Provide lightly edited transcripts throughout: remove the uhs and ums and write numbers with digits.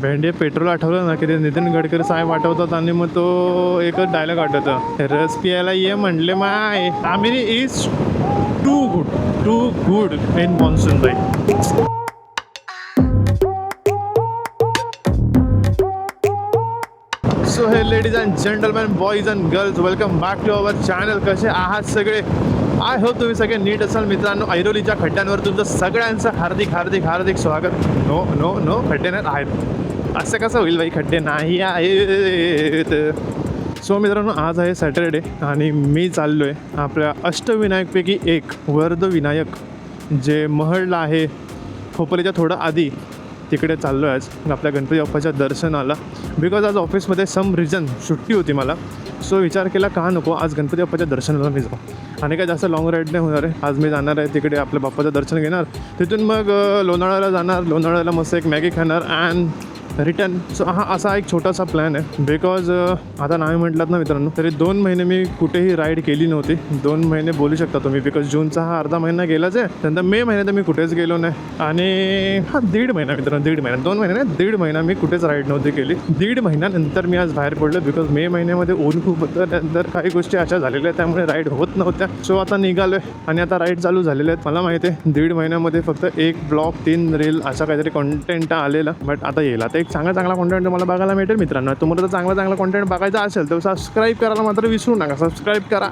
Bhende petrol आठवलं ना की ते नितीन गडकरी साहेब आठवतात आणि मग तो एकच डायलॉग आठवतं, रस पियाला ये म्हणले माय आमिरी is too good in monsoon बाई. So hey ladies and gentleman, boys and girls, welcome back to our channel. कसे आहात सगळे? आय होप तुम्ही सगळे नीट असाल. मित्रांनो, ऐरोलीच्या खड्ड्यांवर तुमचं सगळ्यांचं हार्दिक हार्दिक हार्दिक स्वागत. नो नो नो, खड्डे नाही आहेत. असं कसं होईल बाई, खड्डे नाही आहेत. सो मित्रांनो, आज आहे सॅटरडे आणि मी चाललो आहे आपल्या अष्टविनायकपैकी एक वर्धविनायक जे महडला आहे खोपोलीच्या थोडं आधी, तिकडे चाललो आहे आज आपल्या गणपती बाप्पाच्या दर्शनाला. बिकॉज आज ऑफिसमध्ये सम रिझन सुट्टी होती मला. सो विचार केला का नको आज गणपती बाप्पाच्या दर्शनाला मी जाऊ. आणि काय जास्त लाँग राईड नाही होणार आहे. आज मी जाणार आहे तिकडे आपल्या बाप्पाचं दर्शन घेणार, तिथून मग लोणावळ्याला जाणार. लोणावळ्याला मस्त एक मॅगी खाणार अँड रिटर्न. सो हा असा एक छोटासा प्लॅन आहे. बिकॉज आता नाही म्हटलात ना मित्रांनो, तरी 2 महिने मी कुठेही राईड केली नव्हती. 2 महिने बोलू शकता तुम्ही, बिकॉज जूनचा हा अर्धा महिना गेलाच आहे. त्यानंतर मे महिन्यात मी कुठेच गेलो नाही. आणि हा 1.5 महिना मित्रांनो, 1.5 महिना, 2 महिने नाही, 1.5 महिना मी कुठेच राईड नव्हती केली. 1.5 महिन्यानंतर मी आज बाहेर पडलो. बिकॉज मे महिन्यामध्ये ऊन खूप होतं, त्यानंतर काही गोष्टी अशा झालेल्या आहेत त्यामुळे राईड होत नव्हत्या. सो आता निघालो आहे आणि आता राईड चालू झालेले आहेत. मला माहिती आहे 1.5 महिन्यामध्ये फक्त 1 ब्लॉग 3 रील असा काहीतरी कॉन्टेंट आलेला, बट आता येईल. आता एक चांगला कॉन्टेंट तुम्हाला बघायला मिळेल. मित्रांनो, तुम्हाला जर चांगला कॉन्टेंट बघायचा असेल तर सबस्क्राईब करायला मात्र विसरू नका. सबस्क्राईब करा,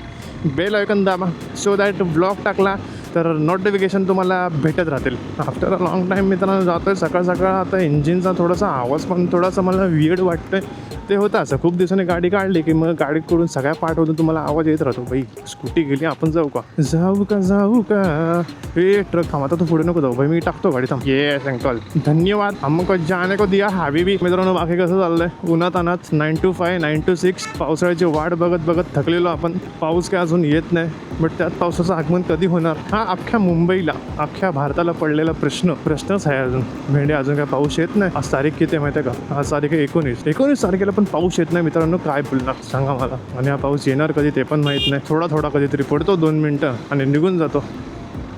बेल आयकॉन दाबा, सो दॅट ब्लॉग टाकला तर नोटिफिकेशन तुम्हाला भेटत राहतील. आफ्टर अ लॉंग टाईम मित्रांनो जातो आहे सकाळ सकाळ. आता इंजिनचा थोडासा आवाज पण थोडासा मला वियर्ड वाटतं आहे. ते होतं असं, खूप दिवसांनी गाडी काढली की मग गाडीकडून सगळ्या पार्टमधून तुम्हाला आवाज येत राहतो. बाई स्कूटी गेली, आपण जाऊ का हे ट्रक थांब, आता तू पुढे नको जाऊ भाई, मी टाकतो गाडी थांब. येस अंकल, धन्यवाद, हमको जाने को दिया हबीबी. मित्रांनो, बाकी कसं चाललंय? उन्हात अनात 9 to 5 9 to 6 पावसाळ्याची वाट बघत थकलेलो आपण. पाऊस काय अजून येत नाही, बट त्यात पावसाचं आगमन कधी होणार हा अख्ख्या मुंबईला, अख्ख्या भारताला पडलेला प्रश्नच आहे. अजून भेंडे, अजून काय पाऊस येत नाही. आज तारीख किती माहिती आहे का? आज तारीख आहे 19 तारखेला पण पाऊस येत नाही. मित्रांनो, काय बोलणार सांगा मला. आणि हा पाऊस येणार कधी ते पण माहीत नाही. थोडा कधीतरी पडतो 2 मिनटं आणि निघून जातो.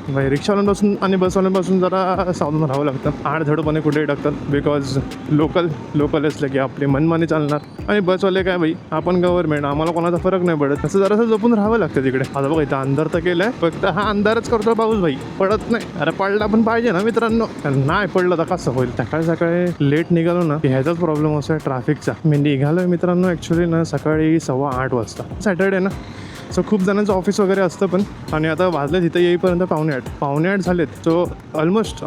भाई रिक्षावाल्यांपासून आणि बसवाल्यांपासून जरा सावधान राहावं लागतं. आडधडपणे कुठेही टाकतात. बिकॉज लोकल असलं की आपली मनमानी चालणार. आणि बसवाले काय भाई, आपण गव्हर्नमेंट, आम्हाला कोणाचा फरक नाही पडत. असं जरासं जपून राहावं लागतं तिकडे. आता बघा, इथं अंधार तर केलं आहे, फक्त हा अंधारच करतो पाऊस भाई, पडत नाही. अरे पडला पण पाहिजे ना मित्रांनो, नाही पडलं तर कसं होईल? सकाळी लेट निघालो ना की ह्याचाच प्रॉब्लेम असतो आहे ट्रॅफिकचा. मी निघालो आहे मित्रांनो ॲक्च्युली ना सकाळी 8:15 वाजता, सॅटर्डे ना. सो खूप जणांचं ऑफिस वगैरे असतं पण. आणि आता वाजले तिथं येईपर्यंत 7:45 झालेत. सो ऑलमोस्ट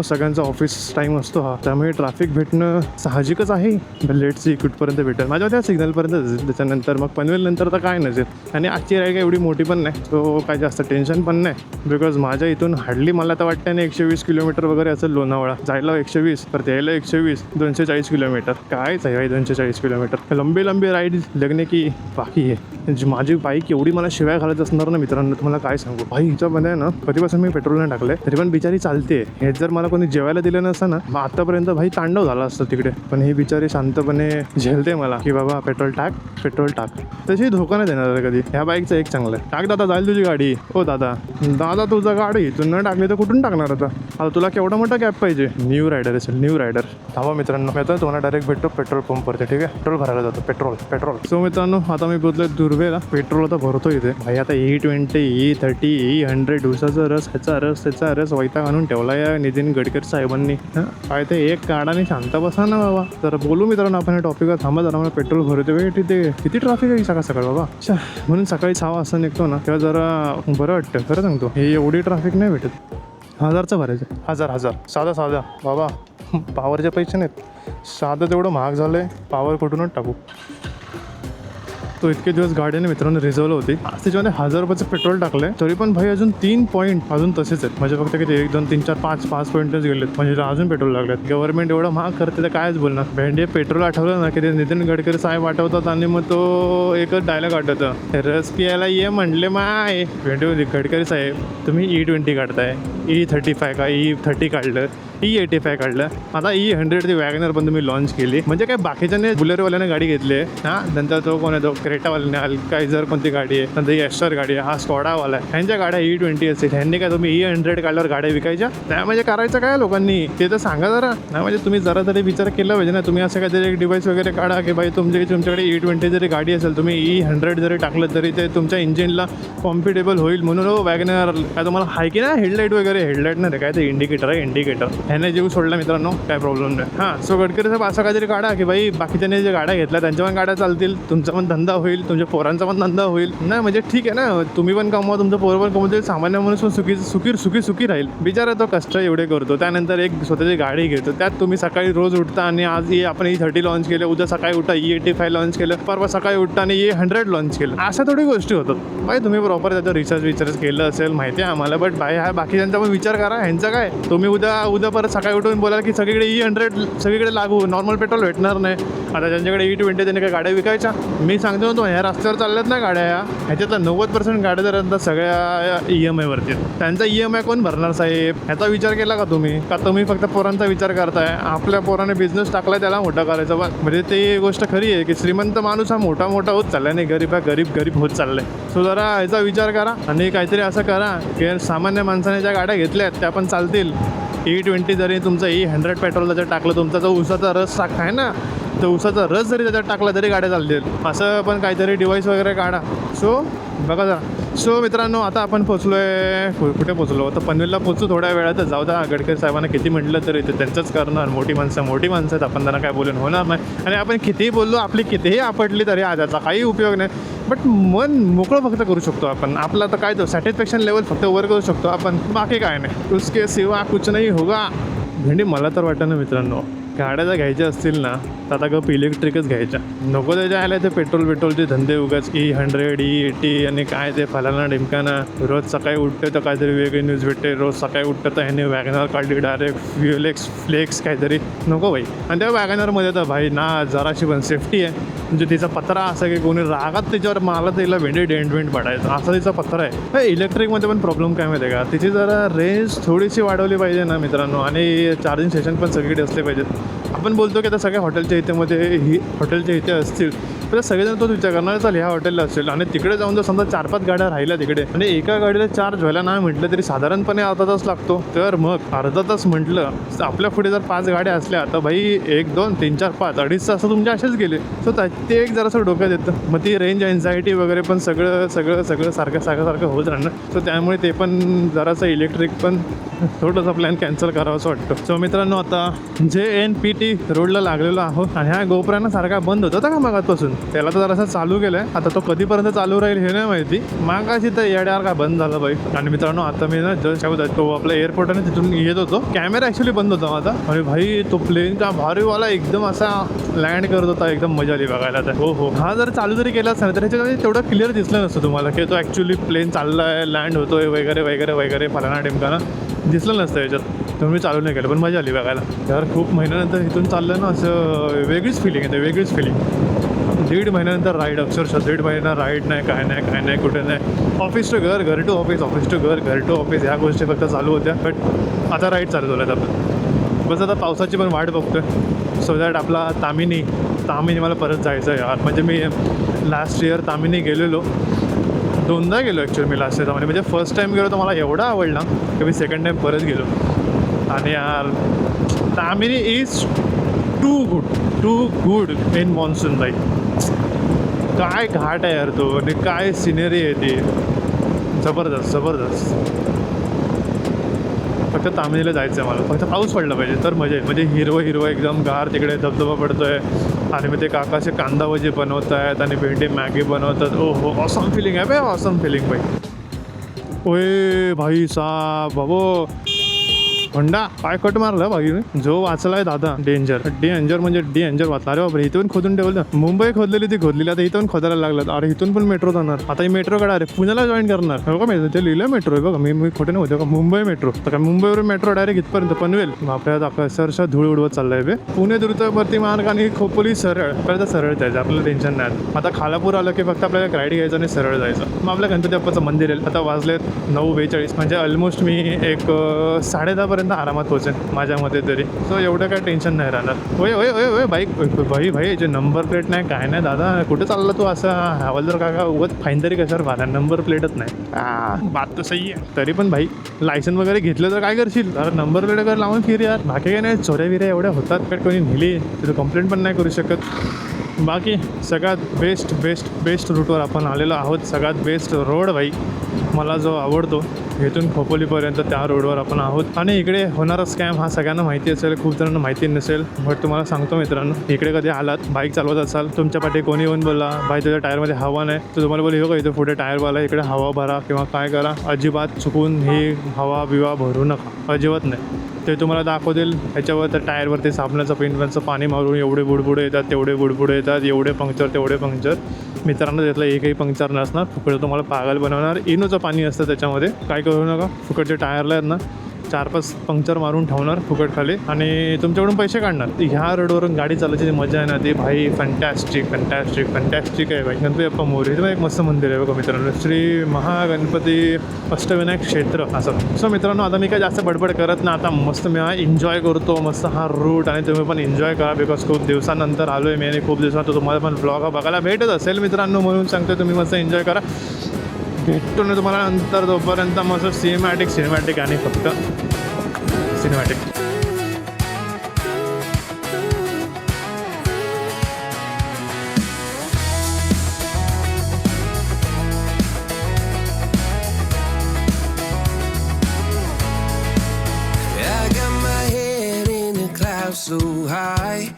सगळ्यांचा ऑफिस टाईम असतो हा. त्यामुळे ट्रॅफिक भेटणं साहजिकच आहे. लेटची कुठपर्यंत भेटेल माझ्या त्या सिग्नलपर्यंत. त्याच्यानंतर मग पनवेलनंतर तर काय नसेल. आणि आजची राईड काय एवढी मोठी पण नाही, सो काय जास्त टेन्शन पण नाही. बिकॉज माझ्या इथून हार्डली मला तर वाटतं ना 120 किलोमीटर वगैरे असेल लोणावळा. जायला 120, तर यायला 120, 240 किलोमीटर. कायच आहे 240 किलोमीटर. लंबी राईड लगने की बाकी आहे. माझी बाईक एवढी मला शिवाय घालत असणार ना मित्रांनो, तुम्हाला काय सांगू. भाई हिच्यामध्ये ना कधीपासून मी पेट्रोल नाही टाकलंय, तरी पण बिचारी चालते. हे जर मला कोणी जेवायला दिलं नसतं ना, मग आतापर्यंत भाई तांडव झाला असतं तिकडे. पण ही बिचारी शांतपणे झेलते मला की बाबा पेट्रोल टाक. तशी धोका नाही देणार कधी. ह्या बाईकचं एक चांगलं आहे. टाक दादा, जाईल तुझी गाडी. हो दादा तुझा गाडी तू न टाकली तर कुठून टाकणार आता तुला केवढा मोठा गॅप पाहिजे? न्यू रायडर असेल, न्यू रायडर. थांबा मित्रांनो, मी आता तुम्हाला डायरेक्ट भेटतो पेट्रोल पंपवरती, ठीक आहे? पेट्रोल भरायला जातो. पेट्रोल. सो मित्रांनो, आता मी बोलतोय दुर्वेला. पेट्रोल आता भरतो इथे भाई. आता E20 E30 E100 उसाचा रस, त्याचा रस वैताग आणून ठेवला या नितीन गडकरी साहेबांनी. काय ते एक काढाने शांत बसा ना बाबा. तर बोलू मित्रांनो आपण या टॉपिकवर. थांबा जरा, मला पेट्रोल भरतो. तिथे किती ट्रॅफिक आहे सकाळ बाबा. म्हणून सकाळी 6 वाजता निघतो ना तेव्हा जरा बरं वाटतं. खरं सांगतो, हे एवढी ट्रॅफिक नाही भेटत. 1000चं भरायचं. 1000 साधा बाबा. पावरचे पैसे नाहीत. साधं तेवढं महाग झालं आहे, पावर कुठूनच टाकू. तो इतके दिवस गाडीने मित्रांनो रिझर्वलं होती. आज त्याच्यामध्ये 1000 रुपयाचं पेट्रोल टाकलंय, तरी पण भाई अजून 3 पॉईंट अजून तसेच आहेत. म्हणजे फक्त किती 1 2 3 4 5 पॉईंटच गेलेत. म्हणजे अजून पेट्रोल लागलेत. गव्हर्नमेंट एवढं महाग करते तर कायच बोलणार. भेंडे पेट्रोल आठवलं ना की ते नितीन गडकरी साहेब आठवतात आणि मग तो एकच डायलॉग आठवतं, रस पियाला ये म्हणले माय. भेंडे गडकरी साहेब, तुम्ही E20 काढताय, E35 का E30 काढलं, E85 काढलं. आता E100 ती वॅगनर पण तुम्ही लॉन्च केली. म्हणजे काय बाकीच्याने बुलेरोवाल्याने गाडी घेतली आहे हां. नंतर तो कोण आहे तो क्रेटावाल्याने अल्काइझर कोणती गाडी आहे, नंतर एस्टर गाडी आहे, हा स्कॉडावाला आहे. ह्यांच्या गाड्या E20 असतील. ह्यांनी काय तुम्ही E100 काढल्यावर गाड्या विकायच्या त्या म्हणजे करायचं काय लोकांनी ते तर सांगा जरा ना. म्हणजे तुम्ही जरा तरी विचार केला पाहिजे ना. तुम्ही असं काहीतरी एक डिव्हाइस वगैरे काढा की बाई तुमच्याकडे E20 जरी गाडी असेल तुम्ही E100 जरी टाकलं तरी ते तुमच्या इंजिनला कॉम्पिटेबल होईल म्हणून वॅगनर. काय तुम्हाला हाय की ना हेडलाईट वगैरे, हेडलाईट नाही काय ते इंडिकेटर आहे, इंडिकेटर ह्याने जीव सोडला मित्रांनो काय प्रॉब्लेम नाही. हां सो गडकरी साहेब असं काहीतरी काढा की बाई बाकीच्याने जे गाड्या घेतल्या त्यांच्या पण गाड्या चालतील, तुमचा पण धंदा होईल, तुमच्या पोरांचा पण धंदा होईल ना. म्हणजे ठीक आहे ना, तुम्ही पण कमवा, तुमचं पोरं पण कमवतील, सामान्य माणूस पण सुखी राहील. बिचारा तो कष्ट एवढे करतो, त्यानंतर एक स्वतःची गाडी घेतो, त्यात तुम्ही सकाळी रोज उठता आणि आज आपण E30 लॉन्च केलं, उद्या सकाळी उठा E85 लॉन्च केलं, परवा सकाळी उठता आणि E100 लॉन्च केलं. अशा थोडी गोष्टी होतात बाई. तुम्ही प्रॉपर त्याचा रिसर्च केलं असेल माहिती आहे आम्हाला, बट बाई हा बाकीच्यांचा पण विचार करा. ह्यांचा काय तुम्ही उद्या परत सकाळी उठून बोलाल की सगळीकडे E100 सगळीकडे लागू, नॉर्मल पेट्रोल भेटणार नाही. आता ज्यांच्याकडे E20 त्यांनी काय गाड्या विकायच्या. मी सांगतो तो ह्या रस्त्यावर चालल्यात ना गाड्या, ह्याच्यातल्या 90% गाड्या जर आता सगळ्या EMI वरती. त्यांचा EMI कोण भरणार साहेब? ह्याचा विचार केला का तुम्ही? का तुम्ही फक्त पोरांचा विचार करताय? आपल्या पोराने बिझनेस टाकला त्याला मोठा करायचा. म्हणजे ते गोष्ट खरी आहे की श्रीमंत माणूस हा मोठा होत चाललाय नाही, गरीब होत चाललाय. सो जरा ह्याचा विचार करा आणि काहीतरी असं करा की सामान्य माणसाने ज्या गाड्या घेतल्यात त्या पण चालतील. E20 जरी तुमचं E100 पेट्रोल जर टाकलं, तुमचा जो उसाचा रस आहे ना, तो उसाचा रस जरी त्याच्यात टाकला तरी गाड्या चालतील. असं पण काहीतरी डिव्हाइस वगैरे काढा. सो बघा जरा. सो मित्रांनो आता आपण पोचलो आहे, कुठे पोचलो आता पनवेलला पोचू थोड्या वेळातच. जाऊ द्या, गडकरी साहेबांना किती म्हटलं तरी ते त्यांचंच करणार. मोठी माणसं आहेत, आपण त्यांना काय बोलून होणार नाही. आणि आपण कितीही बोललो, आपली कितीही आपटली तरी आजाचा काही उपयोग नाही. बट मन मोकळं फक्त करू शकतो आपण. आपलं आता काय तो सॅटिस्फॅक्शन लेवल फक्त वर करू शकतो आपण, बाकी काय नाही. उसके सिवा कुछ नाही होगा. भेंडी मला तर वाटतं ना मित्रांनो, गाड्या जर घ्यायच्या असतील ना तर आता गप इलेक्ट्रिकच घ्यायच्या. नको त्याच्या आल्या ते पेट्रोलचे धंदे उगाच E100 E80 आणि काय ते फलाना ढिमकाना. रोज सकाळी उठते तर काहीतरी वेगळी न्यूज भेटते. रोज सकाळी उठतं तर ह्याने वॅगनर काढली डायरेक्ट फ्लेक्स काहीतरी. नको भाई. आणि त्या वॅगनरमध्ये तर भाई ना जराशी पण सेफ्टी आहे. म्हणजे तिचा पत्रा असा की कोणी रागात त्याच्यावर मारला तर तिला डेंट पडायचं असा तिचा पत्रा आहे. इलेक्ट्रिकमध्ये पण प्रॉब्लेम काय माहिती आहे का, तिची जरा रेंज थोडीशी वाढवली पाहिजे ना मित्रांनो. आणि चार्जिंग स्टेशन पण सगळीकडे असले पाहिजेत. आपण बोलतो की आता सगळ्या हॉटेलच्या इथे असतील तर सगळेजण तोच विचार करणार चाल ह्या हॉटेलला असेल. आणि तिकडे जाऊन जर समजा 4-5 गाड्या राहिल्या तिकडे आणि एका गाडीला चार्ज व्हायला नाही म्हटलं तरी साधारणपणे अर्धा तास लागतो. तर मग अर्धा तास म्हटलं आपल्या पुढे जर 5 गाड्या असल्या तर भाई 1 2 3 4 5 2.5 तास तुमचे असेच गेले. सो ते एक जरासं डोक्यात येतं. मग ती रेंज एन्झायटी वगैरे पण सगळं सारखं होत राहणार. सो त्यामुळे ते पण जरासं इलेक्ट्रिक पण थोडंसं प्लॅन कॅन्सल करावं असं वाटतं. सो मित्रांनो आता JNPT रोडला लागलेलो आहोत आणि ह्या गोपुरांना सारखा बंद होता का मागातपासून. त्याला तर जरासं चालू केलंय. आता तो कधीपर्यंत चालू राहील हे नाही माहिती. मागाशी तर येड्यावर का बंद झालं बाई. आणि मित्रांनो आता मी ना जस्ट तो आपल्या एअरपोर्टने तिथून येत होतो. कॅमेरा ॲक्च्युली बंद होता माझा आणि भाई तो प्लेनचा भारीवाला एकदम असा लँड करत होता. एकदम मजा आली बघायला. तर हो हा जर चालू जरी केला असता तर ह्याच्यामध्ये तेवढं क्लिअर दिसलं नसतं तुम्हाला की तो ॲक्च्युली प्लेन चाललाय, लँड होतोय वगैरे फलाना टिमकाना दिसलं नसतं याच्यात. तर मी चालू नाही केलं पण मजा आली बघायला. तर खूप महिन्यानंतर इथून चाललं ना असं वेगळीच फिलिंग येते, वेगळीच फिलिंग. 1.5 महिन्यानंतर राईड, अक्षरशः 1.5 महिना राईड नाही, काय नाही कुठे नाही. ऑफिस टू घर टू ऑफिस, ऑफिस टू घर टू ऑफिस ह्या गोष्टी फक्त चालू होत्या. बट आता राईड चालू झाल्यात आपण. बस आता पावसाची पण वाट बघतोय. सो दॅट आपला तामिनी मला परत जायचं आहे यार. म्हणजे मी लास्ट इयर तामिनी गेलेलो, 2दा गेलो ॲक्च्युली मी लास्ट इयर. म्हणजे फर्स्ट टाईम गेलो तर मला एवढा आवडला की मी सेकंड टाईम परत गेलो. आणि यार Tamhini is too good in monsoon बाई. काय घाट आहे यार तो आणि काय सिनेरी आहे ती. जबरदस्त. फक्त तामिनीला जायचं आहे मला. फक्त पाऊस पडला पाहिजे तर मजा येईल. म्हणजे हिरवं एकदम गार तिकडे धबधबा पडतोय आणि मग ते काकाचे कांदा भजी बनवत आहेत आणि भेंडी मॅगी बनवतात. हो ऑसम फिलिंग आहे बाई, ऑसम फिलिंग बाई. ओय भाई साब बाबो होंडा काय कट मारला भाई जो वाचलाय दादा. डेंजर म्हणजे डेंजर वाचला. अरे बापरे इथून खोदून ठेवलं. मुंबई खोदलेली ती खोदलेली आता इथून खोदायला लागलं. अरे इथून पण मेट्रो जाणार. आता ही मेट्रो काढा. अरे पुण्याला जॉईन करणार हो का. ते लिहिलं मेट्रो आहे बघा. मी खोटे नव्हते का. मुंबई मेट्रो. तर काय मुंबईवरून मेट्रो डायरेक्ट इथपर्यंत पनवेल. आपल्याला अक्षरशः धूळ उडवत चाललंय बे. पुणे द्रुतगती मार्ग आणि खोपोली सरळ जायचं. आपल्याला टेन्शन नाही. आता खालापूर आलं की फक्त आपल्याला राईड घ्यायचं आणि सरळ जायचं. मग आपल्या गणपती बाप्पाचं मंदिर आहे. आता वाजलेत 9:42 म्हणजे ऑलमोस्ट मी एक 10:30 पोहोचेपर्यंत आरामात पोहोचेन माझ्या मते तरी. सो एवढं काय टेन्शन नाही राहणार. होय होय होय होय बाईक भाई भाई जे नंबर प्लेट नाही काय नाही दादा, कुठे चालला तू असा हवालदार काका उगत फाईन तरी कशावर भरा, नंबर प्लेटच नाही. बात तर सही आहे. तरी पण भाई लायसन वगैरे घेतलं तर काय करशील, अरे नंबर प्लेट वगैरे लावून फिर यार. बाकी काय नाही, चोऱ्या बिऱ्या एवढ्या होतात का कोणी नेली तिथं कंप्लेंट पण नाही करू शकत. बाकी सगळ्यात बेस्ट बेस्ट बेस्ट रूटवर आपण आलेलो आहोत. सगळ्यात बेस्ट रोड भाई मला जो आवडतो, इथून खोपोलीपर्यंत त्या रोडवर आपण आहोत. आणि इकडे होणारा स्कॅम हा सगळ्यांना माहिती असेल, खूप जणांना माहिती नसेल, बट तुम्हाला सांगतो मित्रांनो, इकडे कधी आलात बाईक चालवत असाल, तुमच्या पाठी कोणी येऊन बोलला भाई तुझ्या टायरमध्ये हवा नाही, तर तुम्हाला बोल हो का इथं पुढे टायरवाला, इकडे हवा भरा किंवा काय करा, अजिबात चुकून ही हवा बिवा भरू नका, अजिबात नाही. ते तुम्हाला दाखवतील ह्याच्यावर त्या टायरवरती साबणाचं पेंटचं पाणी मारून एवढे बुडबुडे येतात, तेवढे बुडबुडे येतात, एवढे पंक्चर तेवढे पंक्चर. मित्रांनो त्यातलं एकही पंक्चर नसणार, फुकट तुम्हाला पागल बनवणार. इनोचं पाणी असतं त्याच्यामध्ये, काय करू नका. फुकटचे टायरला आहेत ना 4-5 पंक्चर मारून ठेवणार फुकट खाली आणि तुमच्याकडून पैसे काढणार. ह्या रोडवरून गाडी चालायची जी मजा आहे ना ती भाई फंटॅस्टिक फंटॅस्टिक फंटॅस्टिक आहे भाई. गणपती बाप्पा मोरया इथं एक मस्त मंदिर आहे बघा मित्रांनो, श्री महागणपती अष्टविनायक क्षेत्र असं. सो मित्रांनो आता मी काय जास्त बडबड करत ना, आता मस्त मी एन्जॉय करतो मस्त हा रूट, आणि तुम्ही पण एन्जॉय करा बिकॉज खूप दिवसानंतर आलो आहे मी आणि खूप दिवसात तुम्हाला पण ब्लॉग बघायला भेटत असेल मित्रांनो, म्हणून सांगतो तुम्ही मस्त एन्जॉय करा. भेटतो ना तुम्हाला नंतर, तोपर्यंत मस्त सिनेमॅटिक आणि फक्त cinematic. I got my head in the clouds so high,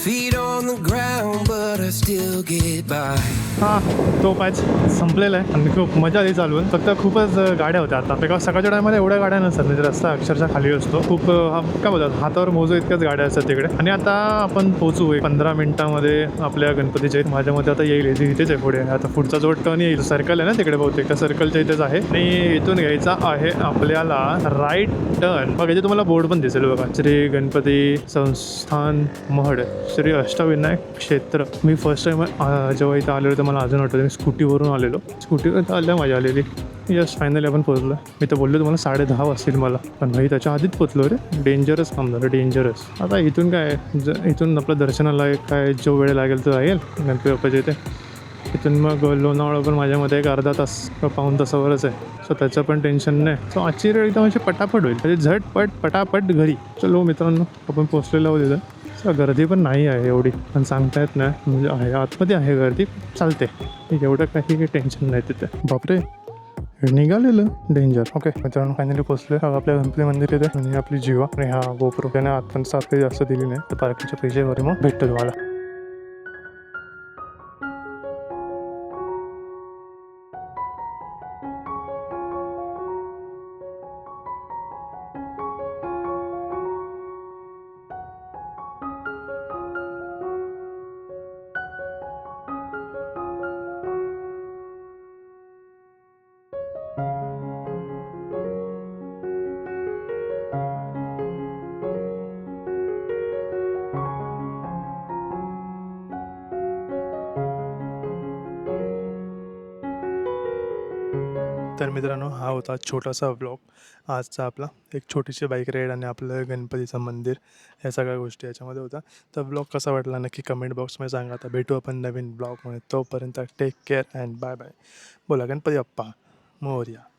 feet on the ground but I still get by. हां तो पॅच संपलेला आहे आणि खूप मजा आली चालवून. फक्त खूपच गाड्या होत्या आता, बिकॉज सकाळच्या टायमध्ये एवढ्या गाड्या नसतात, म्हणजे रस्ता अक्षरशः खाली असतो. खूप काय बोलतात हातावर मोजू इतक्याच गाड्या असतात तिकडे. आणि आता आपण पोहोचू 15 मिनिटांमध्ये आपल्या गणपतीच्या इथे. माझ्या मते आता येईल, इथेच आहे पुढे. आता पुढचा जो टर्न येईल, सर्कल आहे ना तिकडे बहुतेक, त्या सर्कलच्या इथेच आहे आणि इथून घ्यायचा आहे आपल्याला राईट टर्न. बघा इथे तुम्हाला बोर्ड पण दिसेल बघा, श्री गणपती संस्थान महड, श्री अष्टविनायक क्षेत्र. मी फर्स्ट टाइम जेव्हा इथं आलेलो तर मला अजून वाटतं मी स्कूटीवरून आलेलो, स्कूटीवर आल्या मजा आलेली. यस फायनली आपण पोहोचलो. मी तर बोललो तुम्हाला 10:30 वाजतील मला, पण भाई त्याच्या आधीच पोचलो रे. डेंजरस काम झालं, डेंजरस. आता इथून काय इथून आपलं दर्शनाला काय जो वेळ लागेल तो लागेल गणपती बाप्पाच्या इथे. इथून मग लोणावळा पण माझ्यामध्ये एक अर्धा तास पाऊण तासावरच आहे, सो त्याचं पण टेन्शन नाही. सो आजची वेळ एकदम अशी पटापट होईल, म्हणजे झटपट पटापट घरी. चलो मित्रांनो आपण पोचलेलो आहोत तिथं. गर्दी पण नाही आहे एवढी, पण सांगता येत नाही, म्हणजे आहे आतमध्ये आहे गर्दी, चालते एवढं काही टेन्शन नाही तिथे. बापरे निघालेलं डेंजर. ओके मित्रांनो फायनली पोचले आपल्या गणपती मंदिर इथे. आणि आपली जीवा आणि हा गोप्रो त्याने आत पण सात काही जास्त दिली नाही, तर पार्किंगच्या पैशावर मग भेटतो तुम्हाला. तर मित्रांनो हा होता छोटासा व्लॉग आजचा आपला, एक छोटीशी बाईक राईड आणि आपलं गणपतीचं मंदिर, या सगळ्या गोष्टी याच्यामध्ये होता. तर ब्लॉग कसा वाटला नक्की कमेंट बॉक्समध्ये सांगा. आता भेटू आपण नवीन ब्लॉगमध्ये, तोपर्यंत take care and bye bye. बोला गणपती बाप्पा मोरया.